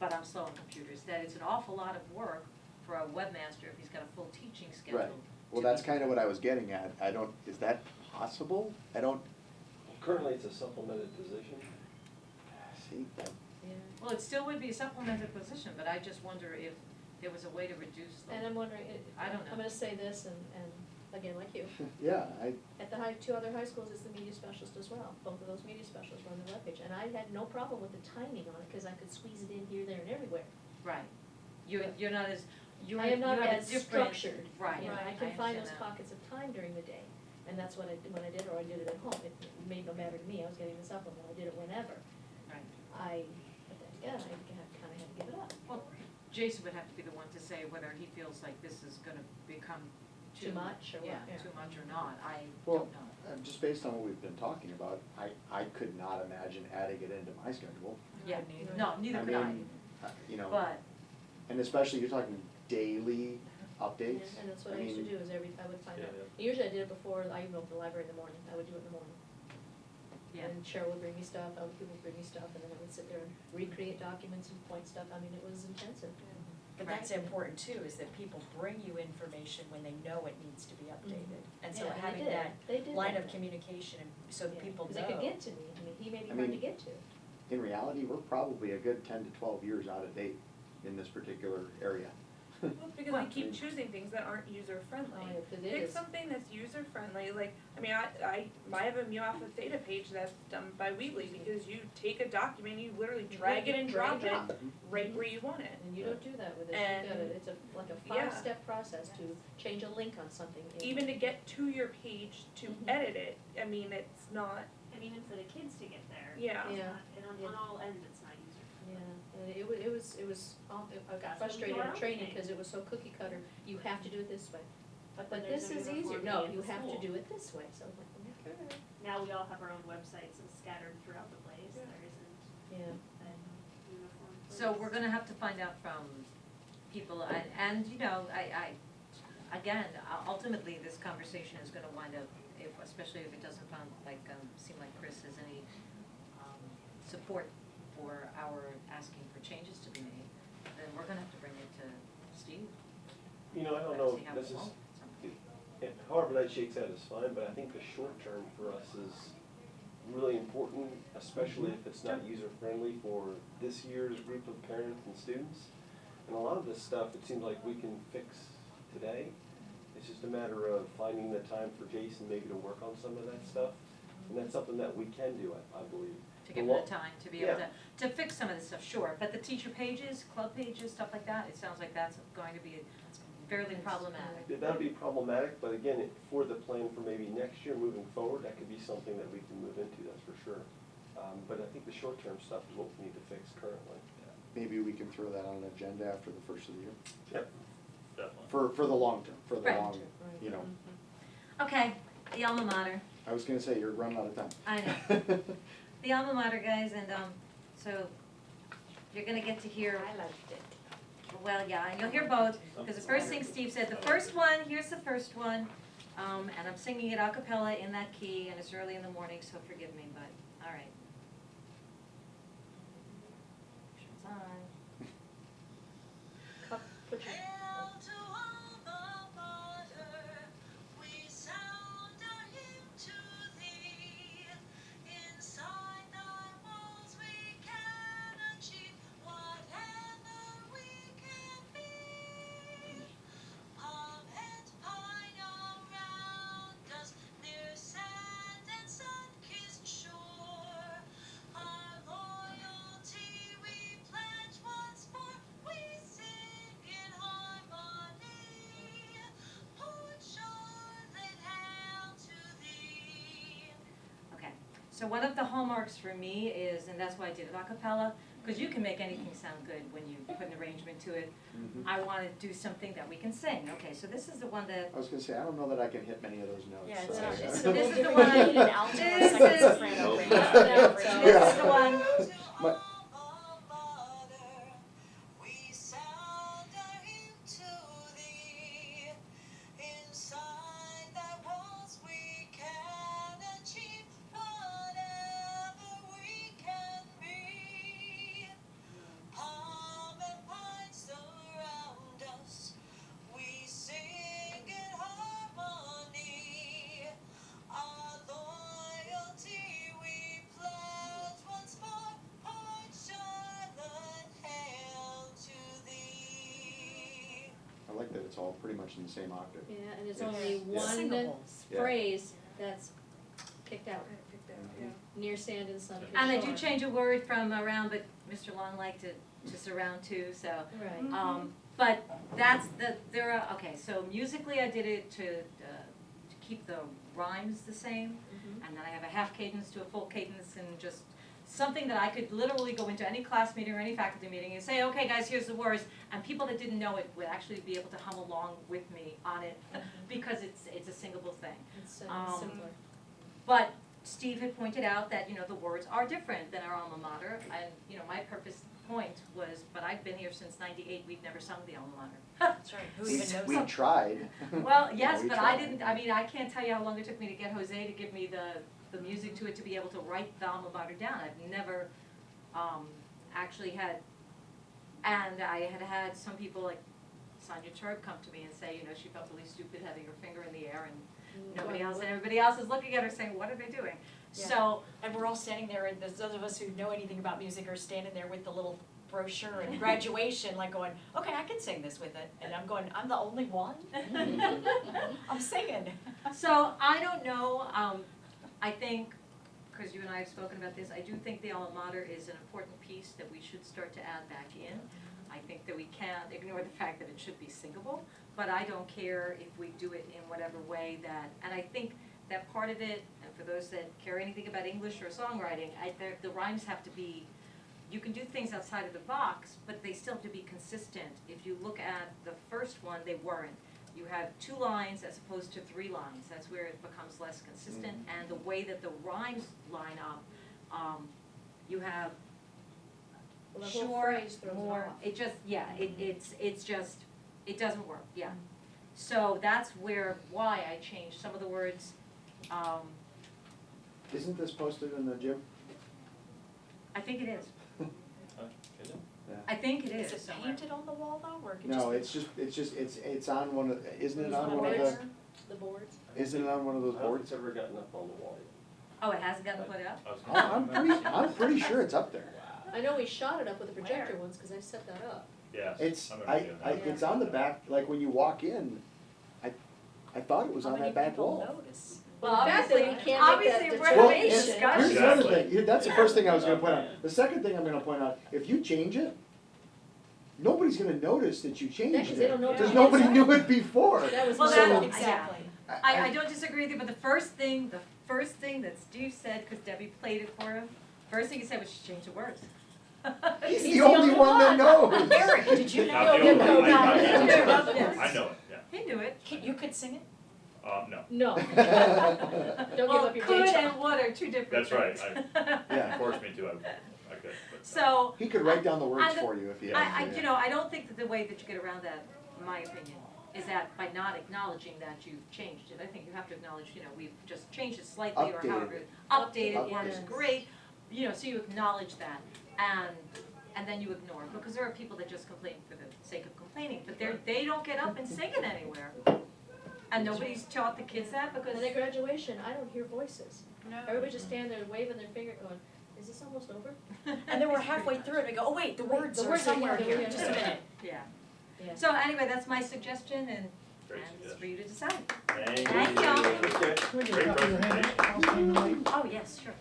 but I'm slow on computers, that it's an awful lot of work for a webmaster if he's got a full teaching schedule. Right. Well, that's kind of what I was getting at. Is that possible? Currently, it's a supplemented position. See, Well, it still would be a supplemental position, but I just wonder if there was a way to reduce the. And I'm wondering, I don't know. I'm gonna say this, and again, like you, yeah, at the two other high schools, it's the media specialist as well. Both of those media specialists run the webpage, and I had no problem with the timing on it, cause I could squeeze it in here, there, and everywhere. Right. You're not as, I am not you have a as different- structured. Right, You know, I I can find understand those that. pockets of time during the day, and that's what I did when I did, or I did it at home. It made no matter to me, I was getting the supplement, I did it whenever. Right. But then again, I kinda had to give it up. Well, Jason would have to be the one to say whether he feels like this is gonna become Too much or what, Yeah, yeah. too much or not, I well, don't know. just based on what we've been talking about, I could not imagine adding it into my schedule. Yeah, neither. no, neither I could I, mean, you know, but, and especially you're talking daily updates. And that's what I used to do, is I would find Yeah, out. yeah. Usually I did it before, I even opened the library in the morning, I would do it in the morning. yeah, And Cheryl would bring me stuff, other people would bring me stuff, and then I would sit there and recreate documents and point stuff, I mean, it was intensive. But that's important too, is that people bring you information when they know it needs to be updated. And so Yeah, and having they did. that They did line that. of communication, and so that Yeah, people know. Cause they could get to me, I mean, he may be I hard to mean- get to. In reality, we're probably a good 10 to 12 years out of date in this particular area. Well, because Well, we keep choosing things that aren't user-friendly. Oh, yeah, 'cause it Pick is. something that's user-friendly, like, I mean, I have a Mu Alpha Theta page that's done by Weebly, because you take a document, you literally drag it and drop it right where you want it. And you don't do that with it, And- you gotta, it's like a Yeah. 5-step process to change a link on something. Even to get to your page to Mhm. edit it, I mean, it's not, And even for the kids to get there. Yeah. It's Yeah. not- And on all ends, it's not user Yeah, friendly. and it was, I got That's what we frustrated do in our own training, thing. cause it was so cookie cutter, you have to do it this way. But But then there's this no is easier, uniformity no, at you the have to school. do it this way, so I was like, okay. Now we all have our own websites and scattered throughout the place, Yeah. there isn't Yeah. a uniform place. so we're gonna have to find out from people, and you know, again, ultimately, this conversation is gonna wind up, especially if it doesn't seem like Chris has any, support for our asking for changes to be made, then we're gonna have to bring it to Steve. You know, I don't and know see if how this it is, won't. however that shakes out is fine, but I think the short term for us is really important, especially if it's not user-friendly for this year's group of parents and students. And a lot of this stuff, it seems like we can fix today. It's just a matter of finding the time for Jason maybe to work on some of that stuff. And that's something that we can do, I believe. To give The them lo- the time to be able to fix some of this stuff, sure, but the teacher pages, club pages, stuff like that, it sounds like that's going to be fairly problematic. That would be problematic, but again, for the plan for maybe next year moving forward, that could be something that we can move into, that's for sure. But I think the short-term stuff is what we need to fix currently. Maybe we can throw that on an agenda after the first of the year. Yep. Definitely. For the long term, for the Right. long, you know. Okay, the alma mater, I was gonna say, you're running out of time. I know. The alma mater, guys, and, so, you're gonna get to hear, I liked it. well, yeah, and you'll hear both, because the first thing Steve said, the first one, here's the first one, and I'm singing it a cappella in that key, and it's early in the morning, so forgive me, but, all right. It's on. Put your, Okay, so one of the hallmarks for me is, and that's why I did it a cappella, because you can make anything sound good when you put an arrangement to it. Mhm. I want to do something that we can sing. Okay, so this is the one that, I was gonna say, I don't know that I can hit many of those notes. Yeah, it's so, not, yeah. it's So a this little is the different. one You I- need an alto or this second is- soprano range. Yeah. this is the one. My- like that it's all pretty much in the same octave. Yeah, and it's It's- only yeah. one Singables. Yeah. phrase that's kicked out, I picked that, yeah. near sand and sun. And they do change a word from around, but Mr. Long liked it to surround too, so. Right. But that's there are, okay, so musically I did it to keep the rhymes the same. Mhm. And then I have a half cadence to a full cadence and just something that I could literally go into any class meeting or any faculty meeting and say, okay, guys, here's the words. And people that didn't know it would actually be able to hum along with me on it because it's a singable thing. It's Um, simpler. But Steve had pointed out that, the words are different than our alma mater. And, my point was, but I've been here since '98, we've never sung the alma mater. That's right, who even knows We that? tried. Well, yes, We but I tried. didn't, I can't tell you how long it took me to get Jose to give me the music to it to be able to write the alma mater down. I've never, actually had, and I had some people like Sonia Turb come to me and say, she felt really stupid having her finger in the air and nobody else, and everybody else is looking at her saying, what are they doing? Yeah. So, And we're all standing there, and those of us who know anything about music are standing there with the little brochure and graduation, like going, okay, I can sing this with it. And I'm going, I'm the only one? I'm singing. so I don't know, I think, because you and I have spoken about this, I do think the alma mater is an important piece that we should start to add back in. I think that we can't ignore the fact that it should be singable, but I don't care if we do it in whatever way that, and I think that part of it, and for those that care anything about English or songwriting, the rhymes have to be, you can do things outside of the box, but they still have to be consistent. If you look at the first one, they weren't. You have 2 lines as opposed to 3 lines, that's where it becomes less consistent, and the way that the rhymes line up, you have Well, the whole short, phrase throws it more, off. it just, yeah, it's just, it doesn't work, yeah. So that's why I changed some of the words, Isn't this posted in the gym? I think it is, Is it? I think it is Is it somewhere. painted on the wall though, or it could No, just be? it's on one of, isn't it Those on one of boards. the, The boards. isn't it on one of those I don't think boards? it's ever gotten up on the wall yet. Oh, it hasn't gotten put up? Oh, I'm pretty sure it's up there. I know we shot it up with the projector Where? once, cause I set that up. Yes. It's, I remember seeing that. it's on the back, like when you walk in, I thought it was on that back wall. How many people notice? Well, The fact that obviously, we can't make that obviously Well, renovation. and discussion. here's the other Exactly. thing, that's the first thing I was gonna point out. The second thing I'm gonna point out, if you change it, nobody's gonna notice that you Yeah, changed 'cause they don't know it, because it's nobody outside. knew it before. That was Well, my that- fault. Exactly. I don't disagree with you, but the first thing that Steve said, because Debbie played it for him, first thing he said was she changed the words. He's the only one that knows. Eric, did you Not know? the only no, one. no, I no, know no, it. yes. I know it, yeah. He knew it. You could sing it? No. No. Don't give Well, up your could day job. and would are 2 different That's right. things. Yeah. Forced me to, I could, but. So, He could write down the words I don't- for you if he had to. I don't think that the way that you get around that, in my opinion, is that by not acknowledging that you've changed it. I think you have to acknowledge, we've just changed it slightly or Updated however. it. Updated works Yes. great, so you acknowledge that and then you ignore it. Because there are people that just complain for the sake of complaining, but they don't get up and sing it anywhere. And nobody's taught the kids that because. And at graduation, I don't hear voices. No. Everybody just stand there waving their finger going, is this almost over? And then we're halfway through it, and we go, oh wait, the words the are words are somewhere here, here, they're just a here. minute. Yeah. Yeah. So anyway, that's my suggestion and Great it's for suggestion. you to decide. Thank Thank you. you. Great presentation. Oh, yes, sure.